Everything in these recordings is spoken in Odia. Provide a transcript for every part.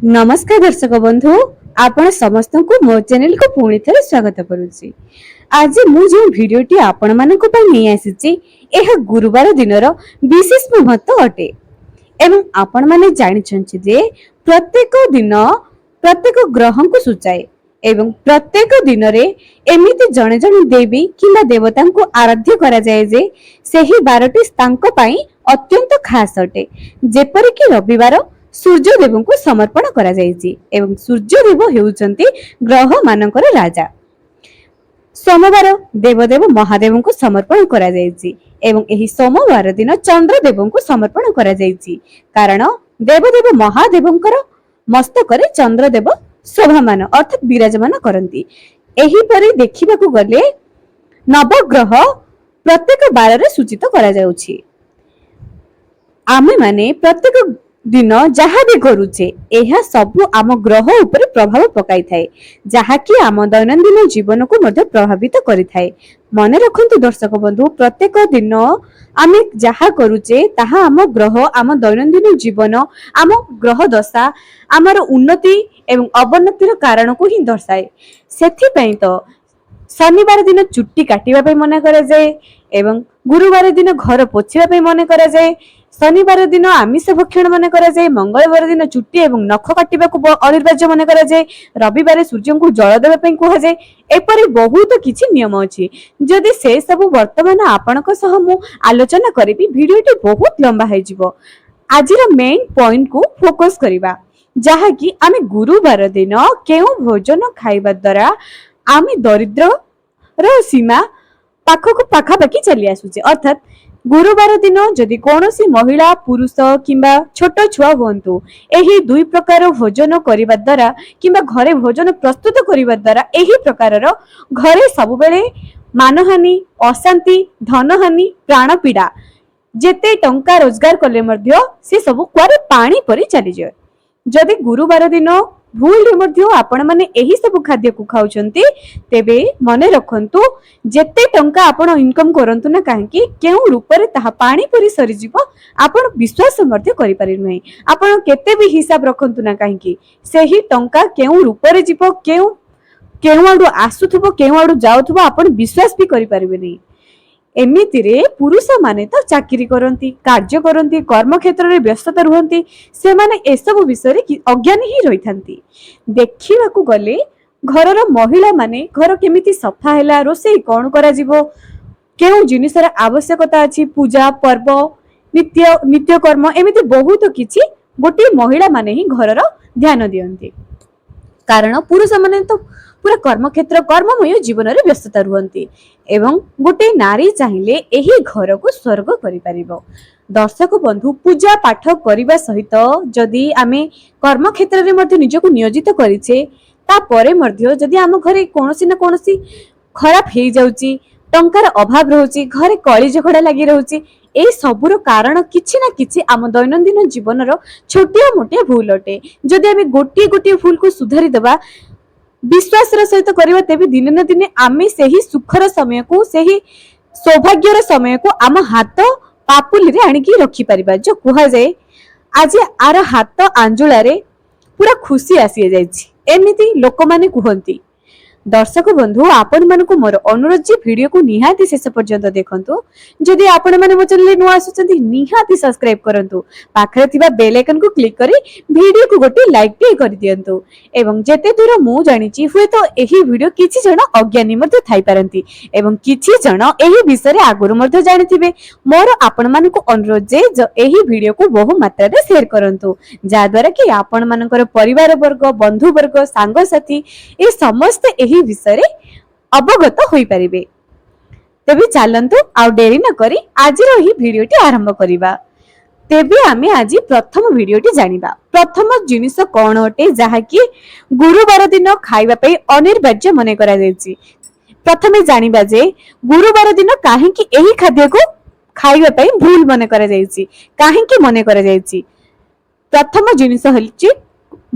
नमस्कार दर्शक बंधु आपण समस्त को मो चैनल को पुणी थे स्वागत करुच्ची। आज मु जो भिडियोटी आपण मानक नहीं आसी यह गुरुवार दिन विशेष महत्व अटे एवं आपण माने जानिछन्ति जे प्रत्येक दिन प्रत्येक ग्रह को सूचाए एवं प्रत्येक दिन रे एमिति जणे जणे देवी किंबा देवता को आराध्य करा जाए जे सेही बारटी तांको पई अत्यंत खास अटे। जेपरि कि रविवार सूर्यदेव को समर्पण करा जायछि एवं सूर्यदेव हेउचंती ग्रह मानकर राजा। सोमवार देवदेव महादेव को समर्पण करा जायछि एवं एही सोमवार दिन चंद्रदेव को समर्पण करा जायछि कारण देवदेव महादेवंकर मस्तकरे चंद्रदेव शोभामान अर्थात विराजमान करंती। एही परि देखिबाकू गले नवग्रह प्रत्येक बार रे सूचित करा जाउछि। आमे माने प्रत्येक दिन जहा भी करूचे यह सब आम ग्रह ऊपर प्रभाव पकाई थाए जहा कि आम दैनंदिन जीवन को मध्य प्रभावित करि थाए। मने रखंतु दर्शक बंधु प्रत्येक दिन आमे जहा करूचे ताहा आम ग्रह आम दैनंदिन जीवन आम ग्रह दशा आमर उन्नति एवं अवनतिर कारण को ही दर्शाए। सेथि पई तो शनिवार दिन चुट्टी काटिबा पे मने करे जाए एवं गुरुवार दिन घर पोछिबा पे मने करे जाए। शनिवार दिन आमिष भक्षण मन करा जाए। मंगलवार दिन चुट्टी एवं नख काटिबा को अनिवार्य मन करा जाए। रविवार सूर्य को जल देबा पई कुहा जाए। एपरि बहुत किछि नियम अछि जदि से सब वर्तमान आपनक सह मु आलोचना करिबी वीडियोटी बहुत लंबा हे जिवो। आजिर मेन पॉइंट को फोकस करिबा जहा कि आमे गुरुवार दिन केउ भोजन खाइबा द्वारा आमे दरिद्र रो सीमा पाखक पाखापाखि चली आसुचे। अर्थात गुरुवार दिन जदि कोनोसी महिला पुरुष किंबा छोट छुआ हुंतु एही दुई प्रकार भोजन करिबा द्वारा किंबा घरे भोजन प्रस्तुत करिबा द्वारा एही प्रकारर घरे सब बेले मानहानि अशांति धनहानि प्राण पीड़ा जेते टंका रोजगार कले मध्य से सब कुआरे पानी परी चली जाय। जदि गुरुवार दिन भूल रे मध्य आपण माने एही सब खाद्य को खाउचंती तेबे मने रखंतु जेते टंका आपण इनकम करंतु ना काहेकि केउ रूप रे ताहा पानी परी सरी जीवो आपण विश्वास मध्य करि पारि नै। आपण केते भी हिसाब रखंतु ना काहेकि सेही टंका केउ रूप रे जीवो केउ आडू आसुथबो केउ आडू जाउथबो आपण विश्वास भी करि पारिबे नै। एमिति रे पुरुष माने तो चाकरी करंती कार्य करंती कर्म क्षेत्र रे व्यस्तता रुहंती से माने ए सब विषय रे अज्ञानी ही रही थांती। देखिबा को गले घरर महिला माने घर केमिति सफा हैला रोसे कोन करा जीवो केउ जिनिसर आवश्यकता अछि पूजा पर्व नित्य कर्म एमिति बहुत किछि गोटी महिला माने ही घरर ध्यान दियंती कारण पुरुष माने तो पूरा कर्म क्षेत्र कर्ममय जीवन रे व्यस्तता रुहंती एवं गोटे नारी चाहिले एही घर को स्वर्ग करि परिबो। दर्शक बंधु पूजा पाठ करिबा सहित जदि आमे कर्म क्षेत्र रे मध्ये निजको नियोजित करिछे ता परे मध्ये जदि आम घरे कोनोसी न कोनोसी खराब हे जाउची टंकार अभाव रहउची घरे कଳି झगड़ा लागि रहउची ए सबुर कारण किछि ना किछि आम दैनंदिन जीवन रो छोटिया मोटिया भूल अटे। जदि आमे गोटी गोटी भूल को सुधारी देबा विश्वास सहित करबा तेबे दिने न दिने आमे सेही सुखर समय को सेही सौभाग्यर समय को आम हाथ पापुली रे आनी की रखी परिबा। जो कुहा जाए आज आर हाथ आंजुला रे पूरा खुशी आसी जायछि एमिति लोक माने कहंती। दर्शक बंधु आपण मानको मोर अनुरोध जे वीडियो को निहाती शेष पर्यंत देखंतु। जदि आपण माने मो चैनल नु आसुचंती निहाती सब्सक्राइब करंतु पाखरे थिबा बेल आइकन को क्लिक करी वीडियो को गोटे लाइक टे कर दियंतु एवं जेते दूर मु जानिची हुए तो एही वीडियो किछि जण अज्ञानी मध्ये थाई पारंती एवं किछि जण एही विषय रे आगुरु मध्ये जानिथिबे। मोर आपण मानको अनुरोध जे एही वीडियो को बहु मात्रा रे शेयर करंतु जा द्वारा कि आपण मानकर परिवार वर्ग बंधु वर्ग सांग साथी ए समस्त एही विषय अवगत होई परिबे। तेबे चलंतु आ डेरी न करी आजिर ही वीडियोटी आरंभ करिबा। तेबे आमे आज प्रथम वीडियोटी जानिबा प्रथम जिनिस कोन होटे जहा कि गुरुवार दिन खाइबा पे अनिवार्य मने करा जायछि। प्रथमे जानिबा जे गुरुवार दिन काहे कि एही खाद्य को खाइबा पे भूल मने करा जायछि काहे कि मने करा जायछि। प्रथम जिनिस हलछि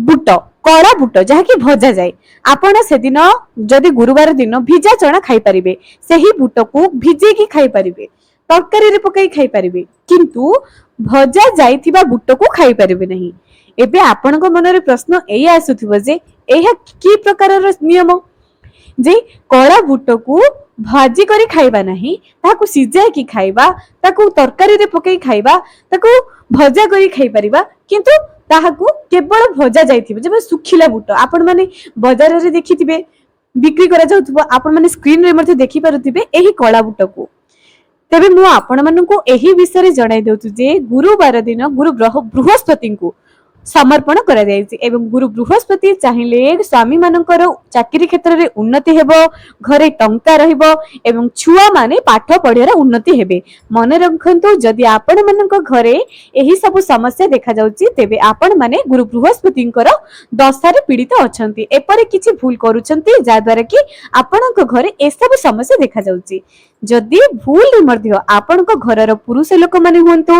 बुट कड़ा बुट जहा कि भजा जाए आपण से दिन जदि गुरुवार दिन भिजा चना खाई परिबे सेही बुट को भिजे की खाई परिबे तरकारी रे पकाई खाई परिबे किंतु ଭଜା ଯାଇଥିବା ବୁଟକୁ ଖାଇ ପାରିବେ ନାହିଁ। ଏବେ ଆପଣଙ୍କ ମନରେ ପ୍ରଶ୍ନ ଏଇଆ ଆସୁଥିବ ଯେ ଏହା କି ପ୍ରକାରର ନିୟମ ଯେ କଳା ବୁଟକୁ ଭାଜି କରି ଖାଇବା ନାହିଁ, ତାହାକୁ ସିଝାଇକି ଖାଇବା, ତାକୁ ତରକାରୀରେ ପକେଇ ଖାଇବା, ତାକୁ ଭଜା କରି ଖାଇପାରିବା, କିନ୍ତୁ ତାହାକୁ କେବଳ ଭଜା ଯାଇଥିବ ଯେବେ ଶୁଖିଲା ବୁଟ ଆପଣ ମାନେ ବଜାରରେ ଦେଖିଥିବେ ବିକ୍ରି କରାଯାଉଥିବ, ଆପଣ ମାନେ ସ୍କ୍ରିନରେ ମଧ୍ୟ ଦେଖିପାରୁଥିବେ ଏହି କଳା ବୁଟକୁ। ତେବେ ମୁଁ ଆପଣ ମାନଙ୍କୁ ଏହି ବିଷୟରେ ଜଣାଇ ଦଉଛୁ ଯେ ଗୁରୁବାର ଦିନ ଗୁରୁ ବୃହସ୍ପତିଙ୍କୁ ସମର୍ପଣ କରାଯାଇଛି ଏବଂ ଗୁରୁ ବୃହସ୍ପତି ଚାହିଁଲେ ସ୍ୱାମୀ ମାନଙ୍କର ଚାକିରି କ୍ଷେତ୍ରରେ ଉନ୍ନତି ହେବ, ଘରେ ଟଙ୍କା ରହିବ ଏବଂ ଛୁଆ ମାନେ ପାଠ ପଢିବାର ଉନ୍ନତି ହେବେ। ମନେ ରଖନ୍ତୁ, ଯଦି ଆପଣ ମାନଙ୍କ ଘରେ ଏହି ସବୁ ସମସ୍ୟା ଦେଖାଯାଉଛି ତେବେ ଆପଣ ମାନେ ଗୁରୁ ବୃହସ୍ପତିଙ୍କର ଦଶାରେ ପୀଡ଼ିତ ଅଛନ୍ତି, ଏପରି କିଛି ଭୁଲ କରୁଛନ୍ତି ଯାହାଦ୍ୱାରା କି ଆପଣଙ୍କ ଘରେ ଏସବୁ ସମସ୍ୟା ଦେଖାଯାଉଛି। ଯଦି ଭୁଲରେ ମଧ୍ୟ ଆପଣଙ୍କ ଘରର ପୁରୁଷ ଲୋକମାନେ ହୁଅନ୍ତୁ,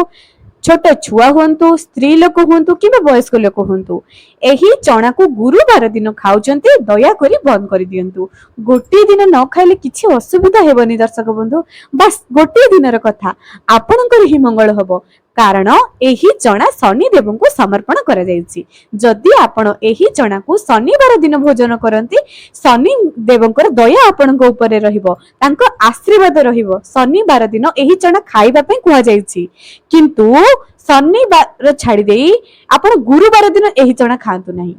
ଛୋଟ ଛୁଆ ହୁଅନ୍ତୁ, ସ୍ତ୍ରୀ ଲୋକ ହୁଅନ୍ତୁ କିମ୍ବା ବୟସ୍କ ଲୋକ ହୁଅନ୍ତୁ, ଏହି ଚଣାକୁ ଗୁରୁବାର ଦିନ ଖାଉଛନ୍ତି, ଦୟାକରି ବନ୍ଦ କରିଦିଅନ୍ତୁ। ଗୋଟିଏ ଦିନ ନ ଖାଇଲେ କିଛି ଅସୁବିଧା ହେବନି ଦର୍ଶକ ବନ୍ଧୁ, ବାସ୍ ଗୋଟିଏ ଦିନର କଥା, ଆପଣଙ୍କର ହିଁ ମଙ୍ଗଳ ହବ। କାରଣ ଏହି ଚଣା ଶନି ଦେବଙ୍କୁ ସମର୍ପଣ କରାଯାଇଛି। ଯଦି ଆପଣ ଏହି ଚଣାକୁ ଶନିବାର ଦିନ ଭୋଜନ କରନ୍ତି, ଶନି ଦେବଙ୍କର ଦୟା ଆପଣଙ୍କ ଉପରେ ରହିବ, ତାଙ୍କ ଆଶୀର୍ବାଦ ରହିବ। ଶନିବାର ଦିନ ଏହି ଚଣା ଖାଇବା ପାଇଁ କୁହାଯାଇଛି, କିନ୍ତୁ ଶନିବାର ଛାଡି ଦେଇ ଆପଣ ଗୁରୁବାର ଦିନ ଏହି ଚଣା ଖାଆନ୍ତୁ ନାହିଁ।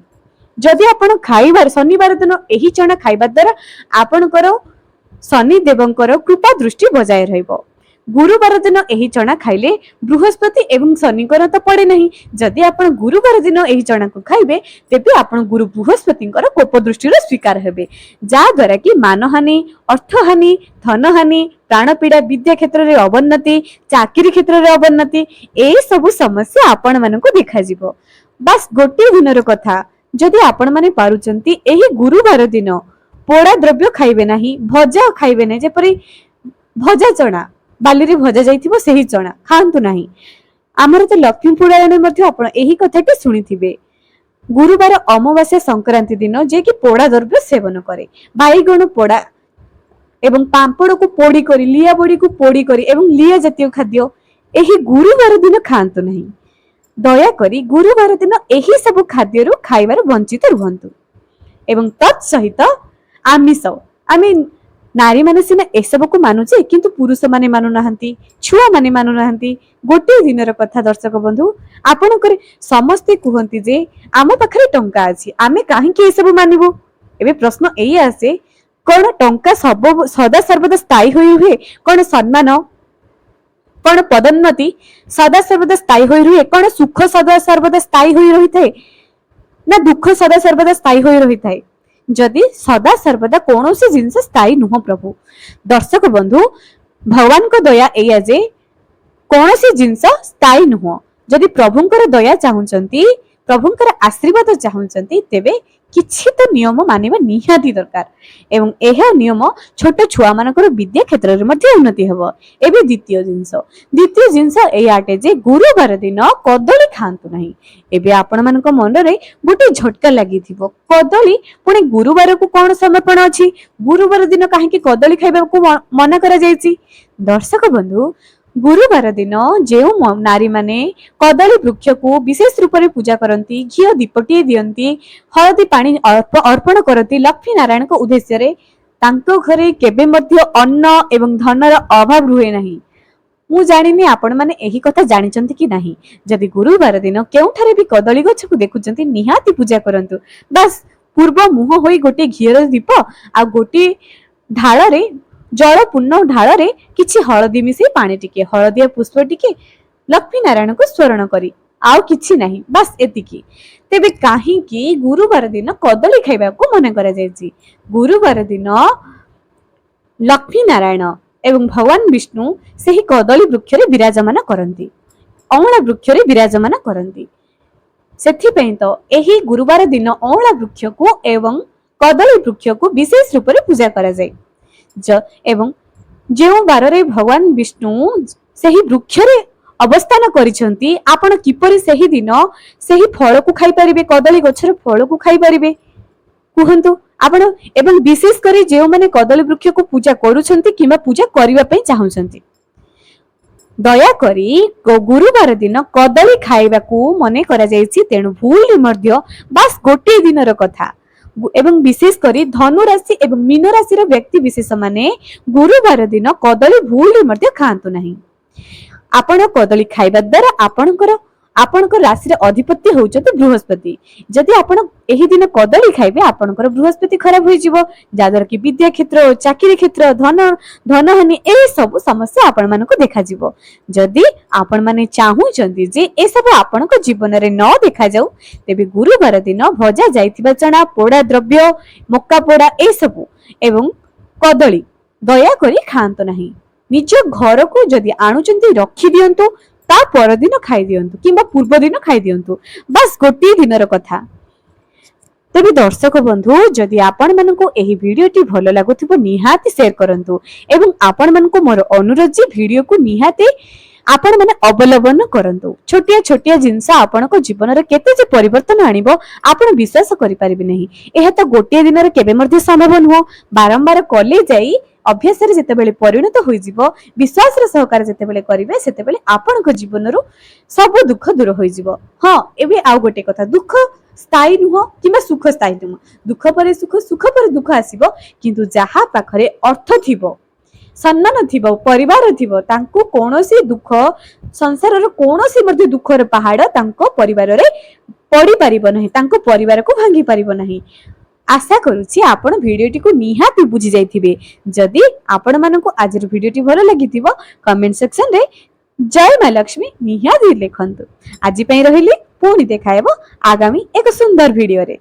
ଯଦି ଆପଣ ଶନିବାର ଦିନ ଏହି ଚଣା ଖାଇବା ଦ୍ୱାରା ଆପଣଙ୍କର ଶନି ଦେବଙ୍କର କୃପା ଦୃଷ୍ଟି ବଜାୟ ରହିବ। ଗୁରୁବାର ଦିନ ଏହି ଚଣା ଖାଇଲେ ବୃହସ୍ପତି ଏବଂ ଶନିଙ୍କର ତ ପଡେ ନାହିଁ। ଯଦି ଆପଣ ଗୁରୁବାର ଦିନ ଏହି ଚଣାକୁ ଖାଇବେ ତେବେ ଆପଣ ଗୁରୁ ବୃହସ୍ପତିଙ୍କର କୋପ ଦୃଷ୍ଟିର ଶିକାର ହେବେ, ଯାହା ଦ୍ୱାରା କି ମାନହାନି, ଅର୍ଥହାନି, ଧନହାନି, ପ୍ରାଣପୀଡା, ବିଦ୍ୟା କ୍ଷେତ୍ରରେ ଅବନ୍ନତି, ଚାକିରି କ୍ଷେତ୍ରରେ ଅବନ୍ନତି, ଏଇ ସବୁ ସମସ୍ୟା ଆପଣ ମାନଙ୍କୁ ଦେଖାଯିବ। ବାସ୍ ଗୋଟିଏ ଦିନର କଥା, ଯଦି ଆପଣ ମାନେ ପାରୁଛନ୍ତି ଏହି ଗୁରୁବାର ଦିନ ପୋଡା ଦ୍ରବ୍ୟ ଖାଇବେ ନାହିଁ, ଭଜା ଖାଇବେ ନାହିଁ, ଯେପରି ଭଜା ଚଣା, ବାଲିରେ ଭଜା ଯାଇଥିବ ସେହି ଚଣା ଖାଆନ୍ତୁ ନାହିଁ। ଆମର ତ ଲକ୍ଷ୍ମୀ ପୁରାଣରେ ମଧ୍ୟ ଆପଣ ଏହି କଥାଟି ଶୁଣିଥିବେ। ଗୁରୁବାର ଅମାବାସ୍ୟା ସଂକ୍ରାନ୍ତି ଦିନ ଯିଏକି ପୋଡା ଦ୍ରବ୍ୟ ସେବନ କରେ, ବାଇଗଣ ପୋଡା ଏବଂ ପାମ୍ପଡକୁ ପୋଡି କରି, ଲିଆ ବଡିକୁ ପୋଡି କରି ଏବଂ ଲିଆ ଜାତୀୟ ଖାଦ୍ୟ ଏହି ଗୁରୁବାର ଦିନ ଖାଆନ୍ତୁ ନାହିଁ। ଦୟାକରି ଗୁରୁବାର ଦିନ ଏହି ସବୁ ଖାଦ୍ୟରୁ ଖାଇବାରୁ ବଞ୍ଚିତ ରୁହନ୍ତୁ। ଏବଂ ତତ୍ ସହିତ ଆମିଷ, ଆମେ ନାରୀ ମାନେ ସିନା ଏସବୁକୁ ମାନୁଛେ କିନ୍ତୁ ପୁରୁଷ ମାନେ ମାନୁନାହାନ୍ତି, ଛୁଆ ମାନେ ମାନୁନାହାନ୍ତି। ଗୋଟିଏ ଦିନର କଥା ଦର୍ଶକ ବନ୍ଧୁ, ଆପଣଙ୍କର ସମସ୍ତେ କୁହନ୍ତି ଯେ ଆମ ପାଖରେ ଟଙ୍କା ଅଛି, ଆମେ କାହିଁକି ଏସବୁ ମାନିବୁ। ଏବେ ପ୍ରଶ୍ନ ଏଇଆ ଆସେ, କଣ ଟଙ୍କା ସଦା ସର୍ବଦା ସ୍ଥାୟୀ ହୋଇ ରୁହେ? କଣ ସମ୍ମାନ, କଣ ପଦୋନ୍ନତି ସଦା ସର୍ବଦା ସ୍ଥାୟୀ ହୋଇ ରୁହେ? କଣ ସୁଖ ସଦା ସର୍ବଦା ସ୍ଥାୟୀ ହୋଇ ରହିଥାଏ? ନା ଦୁଃଖ ସଦା ସର୍ବଦା ସ୍ଥାୟୀ ହୋଇ ରହିଥାଏ? ଯଦି ସଦା ସର୍ବଦା କୌଣସି ଜିନିଷ ସ୍ଥାୟୀ ନୁହଁ ପ୍ରଭୁ। ଦର୍ଶକ ବନ୍ଧୁ, ଭଗବାନଙ୍କ ଦୟା ଏଇଆ ଯେ କୌଣସି ଜିନିଷ ସ୍ଥାୟୀ ନୁହଁ। ଯଦି ପ୍ରଭୁଙ୍କର ଦୟା ଚାହୁଁଛନ୍ତି, ପ୍ରଭୁଙ୍କର ଆଶୀର୍ବାଦ ଚାହୁଁଛନ୍ତି, ତେବେ କିଛି ତ ନିୟମ ମାନିବା ନିହାତି ଦରକାର ଏବଂ ଏହା ନିୟମ ଛୋଟ ଛୁଆ ମାନଙ୍କର ବିଦ୍ୟା କ୍ଷେତ୍ରରେ ମଧ୍ୟ ଉନ୍ନତି ହେବ। ଏବେ ଦ୍ୱିତୀୟ ଜିନିଷ ଏଇଆ ଅଟେ ଯେ ଗୁରୁବାର ଦିନ କଦଳୀ ଖାଆନ୍ତୁ ନାହିଁ। ଏବେ ଆପଣ ମାନଙ୍କ ମନରେ ଗୋଟେ ଝଟକା ଲାଗିଥିବ, କଦଳୀ ପୁଣି ଗୁରୁବାରକୁ କଣ ସମର୍ପଣ ଅଛି? ଗୁରୁବାର ଦିନ କାହିଁକି କଦଳୀ ଖାଇବାକୁ ମନା କରାଯାଇଛି? ଦର୍ଶକ ବନ୍ଧୁ, ଗୁରୁବାର ଦିନ ଯେଉଁ ନାରୀ ମାନେ କଦଳୀ ବୃକ୍ଷକୁ ବିଶେଷ ରୂପରେ ପୂଜା କରନ୍ତି, ଘିଅ ଦୀପଟିଏ ଦିଅନ୍ତି, ହଳଦୀ ପାଣି ଅର୍ପଣ କରନ୍ତି ଲକ୍ଷ୍ମୀ ନାରାୟଣଙ୍କ ଉଦ୍ଦେଶ୍ୟରେ, ତାଙ୍କ ଘରେ କେବେ ମଧ୍ୟ ଅନ୍ନ ଏବଂ ଧନର ଅଭାବ ରୁହେ ନାହିଁ। ମୁଁ ଜାଣିନି ଆପଣ ମାନେ ଏହି କଥା ଜାଣିଛନ୍ତି କି ନାହିଁ। ଯଦି ଗୁରୁବାର ଦିନ କେଉଁଠାରେ ବି କଦଳୀ ଗଛକୁ ଦେଖୁଛନ୍ତି, ନିହାତି ପୂଜା କରନ୍ତୁ। ବାସ୍ ପୂର୍ବ ମୁହଁ ହୋଇ ଗୋଟିଏ ଘିଅର ଦୀପ ଆଉ ଗୋଟିଏ ଢାଳରେ, ଜଳପୂର୍ଣ୍ଣ ଢାଳରେ କିଛି ହଳଦୀ ମିଶେଇ ପାଣି ଟିକେ, ହଳଦିଆ ପୁଷ୍ପ ଟିକେ, ଲକ୍ଷ୍ମୀ ନାରାୟଣଙ୍କୁ ସ୍ମରଣ କରି, ଆଉ କିଛି ନାହିଁ, ବାସ୍ ଏତିକି। ତେବେ କାହିଁକି ଗୁରୁବାର ଦିନ କଦଳୀ ଖାଇବାକୁ ମନା କରାଯାଇଛି? ଗୁରୁବାର ଦିନ ଲକ୍ଷ୍ମୀ ନାରାୟଣ ଏବଂ ଭଗବାନ ବିଷ୍ଣୁ ସେହି କଦଳୀ ବୃକ୍ଷରେ ବିରାଜମାନ କରନ୍ତି, ଅଁଳା ବୃକ୍ଷରେ ବିରାଜମାନ କରନ୍ତି। ସେଥିପାଇଁ ତ ଏହି ଗୁରୁବାର ଦିନ ଅଁଳା ବୃକ୍ଷକୁ ଏବଂ କଦଳୀ ବୃକ୍ଷକୁ ବିଶେଷ ରୂପରେ ପୂଜା କରାଯାଏ। ଏବଂ ଯେଉଁ ବାରରେ ଭଗବାନ ବିଷ୍ଣୁ ସେହି ବୃକ୍ଷରେ ଅବସ୍ଥାନ କରିଛନ୍ତି, ଆପଣ କିପରି ସେହି ଦିନ ସେହି ଫଳକୁ ଖାଇପାରିବେ, କଦଳୀ ଗଛର ଫଳକୁ ଖାଇପାରିବେ କୁହନ୍ତୁ ଆପଣ? ଏବଂ ବିଶେଷ କରି ଯେଉଁମାନେ କଦଳୀ ବୃକ୍ଷକୁ ପୂଜା କରୁଛନ୍ତି କିମ୍ବା ପୂଜା କରିବା ପାଇଁ ଚାହୁଁଛନ୍ତି, ଦୟାକରି ଗୁରୁବାର ଦିନ କଦଳୀ ଖାଇବାକୁ ମନେ କରାଯାଇଛି। ତେଣୁ ଭୁଲରେ ମଧ୍ୟ ବାସ୍ ଗୋଟିଏ ଦିନର କଥା ଏବଂ ବିଶେଷ କରି ଧନୁ ରାଶି ଏବଂ ମୀନ ରାଶିର ବ୍ୟକ୍ତି ବିଶେଷ ମାନେ ଗୁରୁବାର ଦିନ କଦଳୀ ଭୁଲରେ ମଧ୍ୟ ଖାଆନ୍ତୁ ନାହିଁ। ଆପଣ କଦଳୀ ଖାଇବା ଦ୍ୱାରା ଆପଣଙ୍କ ରାଶିର ଅଧିପତି ହେଉଛନ୍ତି ବୃହସ୍ପତି। ଯଦି ଆପଣ ଏହି ଦିନ କଦଳୀ ଖାଇବେ ଆପଣଙ୍କର ବୃହସ୍ପତି ଖରାପ ହୋଇଯିବ, ଯାହାଦ୍ୱାରା କି ବିଦ୍ୟା କ୍ଷେତ୍ର, ଚାକିରି କ୍ଷେତ୍ର, ଧନହାନି ଏହି ସବୁ ସମସ୍ୟା ଆପଣମାନଙ୍କୁ ଦେଖାଯିବ। ଯଦି ଆପଣମାନେ ଚାହୁଁଛନ୍ତି ଯେ ଏସବୁ ଆପଣଙ୍କ ଜୀବନରେ ନ ଦେଖାଯାଉ, ତେବେ ଗୁରୁବାର ଦିନ ଭଜା ଯାଇଥିବା ଚଣା, ପୋଡ଼ା ଦ୍ରବ୍ୟ, ମକା ପୋଡ଼ା ଏସବୁ ଏବଂ କଦଳୀ ଦୟାକରି ଖାଆନ୍ତୁ ନାହିଁ। ନିଜ ଘରକୁ ଯଦି ଆଣୁଛନ୍ତି ରଖିଦିଅନ୍ତୁ, ତା ପରଦିନ ଖାଇଦିଅନ୍ତୁ କିମ୍ବା ପୂର୍ବ ଦିନ ଖାଇଦିଅନ୍ତୁ, ବାସ୍ ଗୋଟିଏ ଦିନର କଥା। ତେବେ ଦର୍ଶକ ବନ୍ଧୁ, ଯଦି ଆପଣମାନଙ୍କୁ ଏହି ଭିଡିଓଟି ଭଲ ଲାଗୁଥିବ ନିହାତି ସେୟାର କରନ୍ତୁ ଏବଂ ଆପଣମାନଙ୍କୁ ମୋର ଅନୁରୋଧ ଯେ ଭିଡିଓକୁ ନିହାତି ଆପଣମାନେ ଅବଲମ୍ବନ କରନ୍ତୁ। ଛୋଟିଆ ଛୋଟିଆ ଜିନିଷ ଆପଣଙ୍କ ଜୀବନରେ କେତେ ଯେ ପରିବର୍ତ୍ତନ ଆଣିବ ଆପଣ ବିଶ୍ୱାସ କରିପାରିବେ ନାହିଁ। ଏହା ତ ଗୋଟିଏ ଦିନରେ କେବେ ମଧ୍ୟ ସମ୍ଭବ ନୁହଁ। ବାରମ୍ବାର କଲେ ଯାଇ ଅଭ୍ୟାସରେ ଯେତେବେଳେ ପରିଣତ ହୋଇଯିବ, ବିଶ୍ୱାସର ସହକାରେ ଯେତେବେଳେ କରିବେ, ସେତେବେଳେ ଆପଣଙ୍କ ଜୀବନରୁ ସବୁ ଦୁଃଖ ଦୂର ହୋଇଯିବ। ହଁ, ଏବେ ଆଉ ଗୋଟେ କଥା, ଦୁଃଖ ସ୍ଥାୟୀ ନୁହଁ କିମ୍ବା ସୁଖ ସ୍ଥାୟୀ ନୁହଁ। ଦୁଃଖ ପରେ ସୁଖ, ସୁଖ ପରେ ଦୁଃଖ ଆସିବ, କିନ୍ତୁ ଯାହା ପାଖରେ ଅର୍ଥ ଥିବ, ସମ୍ମାନ ଥିବ, ପରିବାର ଥିବ, ତାଙ୍କୁ କୌଣସି ଦୁଃଖ, ସଂସାରର କୌଣସି ମଧ୍ୟ ଦୁଃଖର ପାହାଡ ତାଙ୍କ ପରିବାରରେ ପଡିପାରିବ ନାହିଁ, ତାଙ୍କ ପରିବାରକୁ ଭାଙ୍ଗି ପାରିବ ନାହିଁ। ଆଶା କରୁଛି ଆପଣ ଭିଡିଓଟିକୁ ନିହାତି ବୁଝି ଯାଇଥିବେ। ଯଦି ଆପଣମାନଙ୍କୁ ଆଜିର ଭିଡିଓଟି ଭଲ ଲାଗିଥିବ, କମେଣ୍ଟ ସେକ୍ସନରେ ଜୟ ମା ଲକ୍ଷ୍ମୀ ନିହାତି ଲେଖନ୍ତୁ। ଆଜି ପାଇଁ ରହିଲି, ପୁଣି ଦେଖା ହେବ ଆଗାମୀ ଏକ ସୁନ୍ଦର ଭିଡିଓରେ।